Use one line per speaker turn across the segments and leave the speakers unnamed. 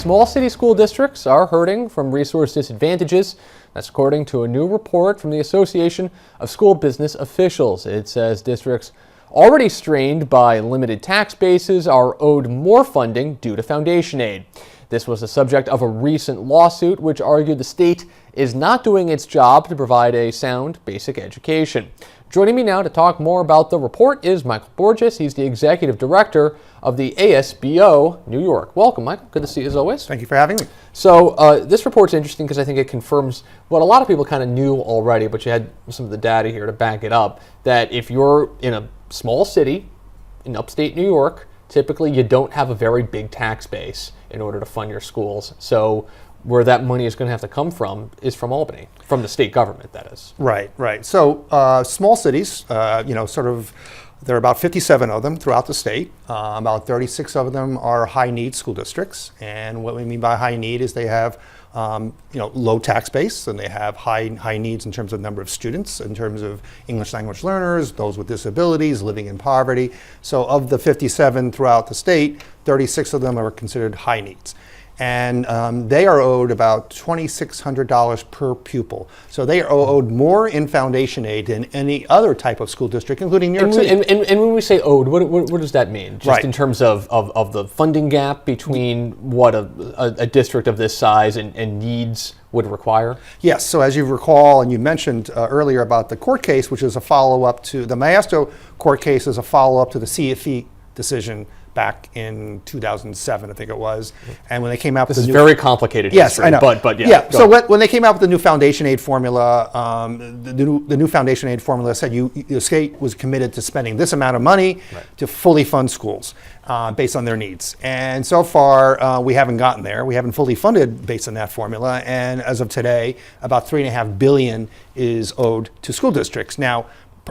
Small city school districts are hurting from resource disadvantages. That's according to a new report from the Association of School Business Officials. It says districts already strained by limited tax bases are owed more funding due to foundation aid. This was the subject of a recent lawsuit which argued the state is not doing its job to provide a sound basic education. Joining me now to talk more about the report is Michael Borges. He's the executive director of the ASBO New York. Welcome, Michael. Good to see you as always.
Thank you for having me.
So this report's interesting because I think it confirms what a lot of people kind of knew already, but you had some of the data here to back it up, that if you're in a small city in upstate New York, typically you don't have a very big tax base in order to fund your schools. So where that money is going to have to come from is from Albany, from the state government, that is.
Right. So small cities, there are about 57 of them throughout the state. About 36 of them are high need school districts. And what we mean by high need is they have low tax base, and they have high needs in terms of number of students, in terms of English language learners, those with disabilities, living in poverty. So of the 57 throughout the state, 36 of them are considered high needs. And they are owed about $2,600 per pupil. So they are owed more in foundation aid than any other type of school district, including New York City.
And when we say owed, what does that mean? Just
right.
In terms of the funding gap between what a district of this size and needs would require?
Yes, so as you recall, and you mentioned earlier about the court case, which is a follow-up to the Maestro court case, is a follow-up to the CFE decision back in 2007, I think it was. And when they came out with
this is very complicated history,
I know.
But yeah.
Yeah, so when they came out with the new foundation aid formula, the new foundation aid formula said the state was committed to spending this amount of money to fully fund schools based on their needs. And so far, we haven't gotten there. We haven't fully funded based on that formula. And as of today, about $3.5 billion is owed to school districts. Now,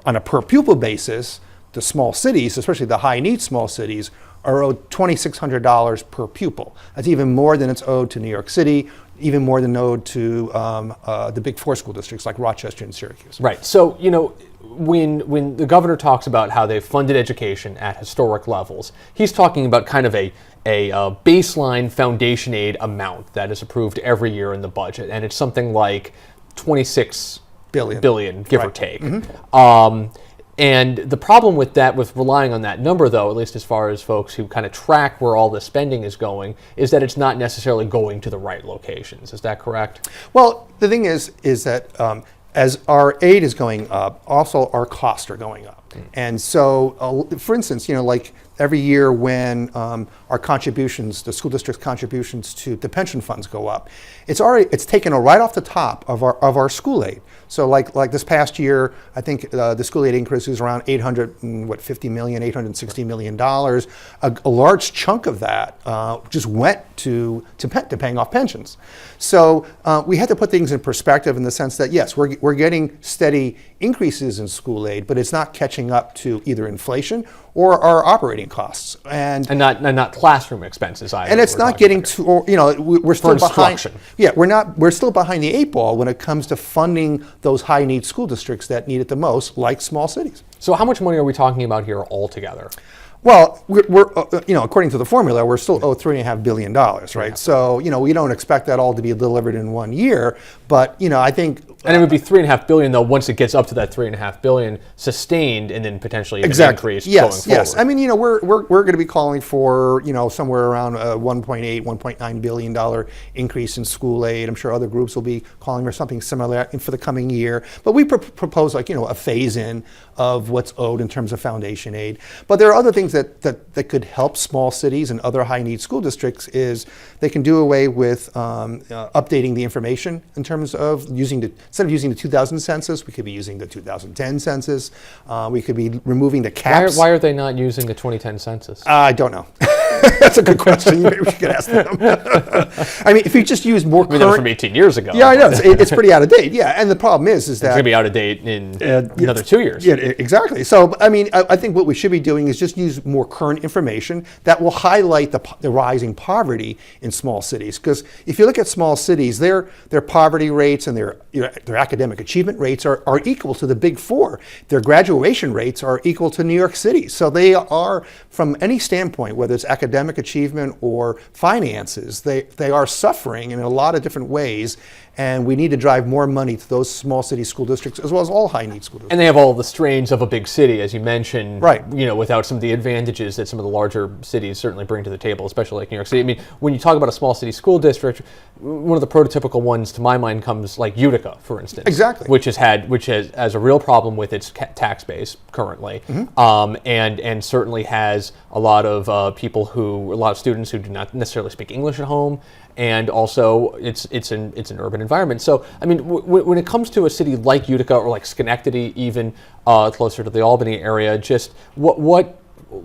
on a per pupil basis, the small cities, especially the high need small cities, are owed $2,600 per pupil. That's even more than it's owed to New York City, even more than owed to the big four school districts like Rochester and Syracuse.
Right. So, when the governor talks about how they've funded education at historic levels, he's talking about kind of a baseline foundation aid amount that is approved every year in the budget, and it's something like $26 billion, give or take. Mm-hmm. And the problem with that, with relying on that number, though, at least as far as folks who kind of track where all the spending is going, is that it's not necessarily going to the right locations. Is that correct?
Well, the thing is that as our aid is going up, also our costs are going up. And so, for instance, like every year when our contributions, the school district's contributions to the pension funds go up, it's taken right off the top of our school aid. So like this past year, I think the school aid increase was around $860 million. A large chunk of that just went to paying off pensions. So we had to put things in perspective in the sense that yes, we're getting steady increases in school aid, but it's not catching up to either inflation or our operating costs, and
not classroom expenses either.
And it's not getting to, we're still behind. Yeah, we're still behind the eight ball when it comes to funding those high need school districts that need it the most, like small cities.
So how much money are we talking about here altogether?
Well, we're according to the formula, we're still owed $3.5 billion, right? Yeah. So, we don't expect that all to be delivered in 1 year, but, I think...
And it would be $3.5 billion, though, once it gets up to that $3.5 billion, sustained and then potentially even increased going forward.
Yes. I mean, we're going to be calling for, somewhere around a $1.9 billion increase in school aid. I'm sure other groups will be calling for something similar for the coming year. But we propose, a phase-in of what's owed in terms of foundation aid. But there are other things that could help small cities and other high-need school districts. Is they can do away with updating the information in terms of instead of using the 2000 census, we could be using the 2010 census. We could be removing the caps.
Why are they not using the 2010 census?
I don't know. That's a good question. Maybe we should ask them. I mean, if you just use more current...
That was from 18 years ago.
Yeah, I know. It's pretty out of date. Yeah, and the problem is that...
It's going to be out of date in another 2 years.
Yeah, exactly. So, I mean, I think what we should be doing is just use more current information that will highlight the rising poverty in small cities. Because if you look at small cities, their poverty rates and their academic achievement rates are equal to the big four. Their graduation rates are equal to New York City. So they are, from any standpoint, whether it's academic academic achievement or finances. They are suffering in a lot of different ways, and we need to drive more money to those small city school districts as well as all high need school districts.
And they have all the strains of a big city, as you mentioned,
right?
Without some of the advantages that some of the larger cities certainly bring to the table, especially like New York City. I mean, when you talk about a small city school district, one of the prototypical ones to my mind comes like Utica, for instance.
Exactly.
Which has a real problem with its tax base currently, and certainly has a lot of students who do not necessarily speak English at home, and also it's an urban environment. So I mean, when it comes to a city like Utica or like Schenectady, even closer to the Albany area, just what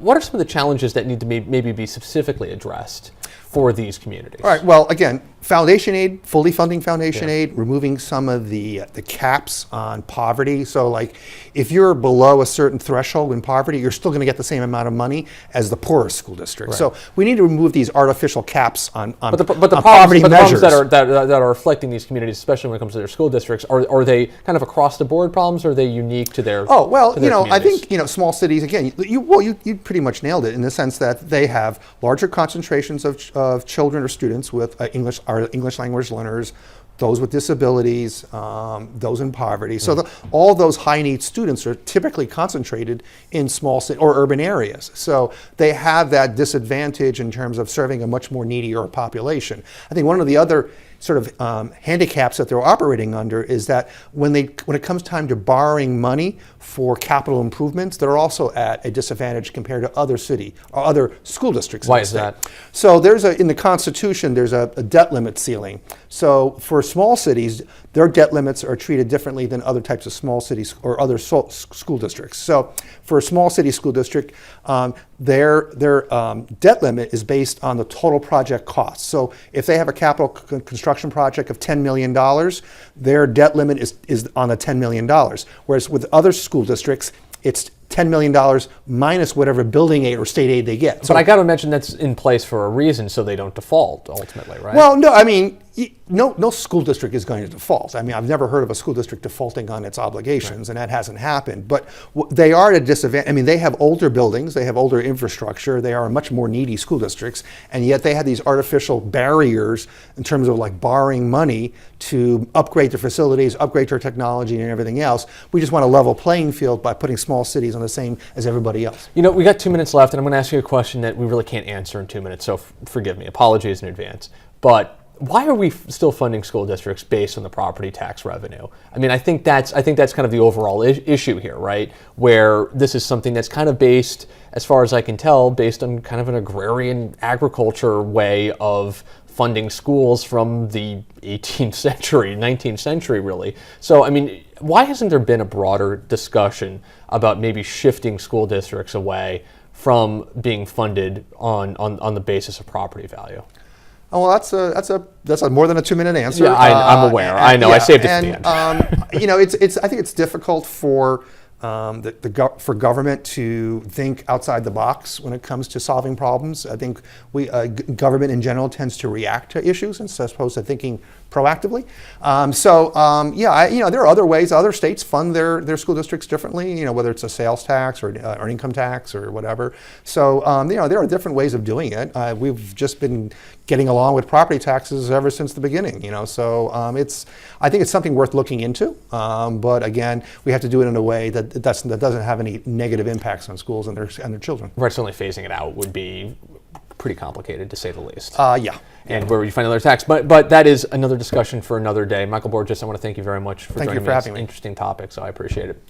are some of the challenges that need to maybe be specifically addressed for these communities?
All right. Well, again, foundation aid, fully funding foundation aid, removing some of the caps on poverty. So, like, if you're below a certain threshold in poverty, you're still going to get the same amount of money as the poorest school district.
Right.
So, we need to remove these artificial caps on
the
poverty measures.
Problems that are afflicting these communities, especially when it comes to their school districts, are they kind of across the board problems, or are they unique to their?
Oh well, I
communities?
think small cities again. You pretty much nailed it in the sense that they have larger concentrations of children or students with English language learners, those with disabilities, those in poverty. So all those high need students are typically concentrated in small city or urban areas. So they have that disadvantage in terms of serving a much more needier population. I think one of the other sort of handicaps that they're operating under is that when it comes time to borrowing money for capital improvements, they're also at a disadvantage compared to other school districts.
Why is that?
So in the Constitution, there's a debt limit ceiling. So for small cities, their debt limits are treated differently than other types of small cities or other school districts. So for a small city school district, their debt limit is based on the total project cost. So if they have a capital construction project of $10 million, their debt limit is on the $10 million. Whereas with other school districts, it's $10 million minus whatever building aid or state aid they get.
But I got to imagine that's in place for a reason, so they don't default ultimately, right?
Well, no, I mean, no school district is going to default. I mean, I've never heard of a school district defaulting on its obligations, and that hasn't happened. But they are at a disadvantage. I mean, they have older buildings, they have older infrastructure, they are much more needy school districts, and yet they have these artificial barriers in terms of like borrowing money to upgrade their facilities, upgrade their technology and everything else. We just want a level playing field by putting small cities on the same as everybody else.
We got 2 minutes left, and I'm going to ask you a question that we really can't answer in 2 minutes, so forgive me. Apologies in advance. But why are we still funding school districts based on the property tax revenue? I mean, I think that's kind of the overall issue here, right? Where this is something that's kind of based, as far as I can tell, based on kind of an agrarian agriculture way of funding schools from the 18th century, 19th century, really. So, I mean, why hasn't there been a broader discussion about maybe shifting school districts away from being funded on the basis of property value?
Oh, well, that's a more than a 2-minute answer.
Yeah, I'm aware. I know. I saved it for the end.
I think it's difficult for for government to think outside the box when it comes to solving problems. I think government in general tends to react to issues as opposed to thinking proactively. There are other ways. Other states fund their school districts differently. Whether it's a sales tax or an income tax or whatever. So there are different ways of doing it. We've just been getting along with property taxes ever since the beginning. I think it's something worth looking into. But again, we have to do it in a way that doesn't have any negative impacts on schools and their children.
Right, certainly phasing it out would be pretty complicated, to say the least.
Yeah.
And where would you find another tax? But that is another discussion for another day. Michael Borges, I want to thank you very much for joining me.
Thank you for having me.
Interesting topic, so I appreciate it.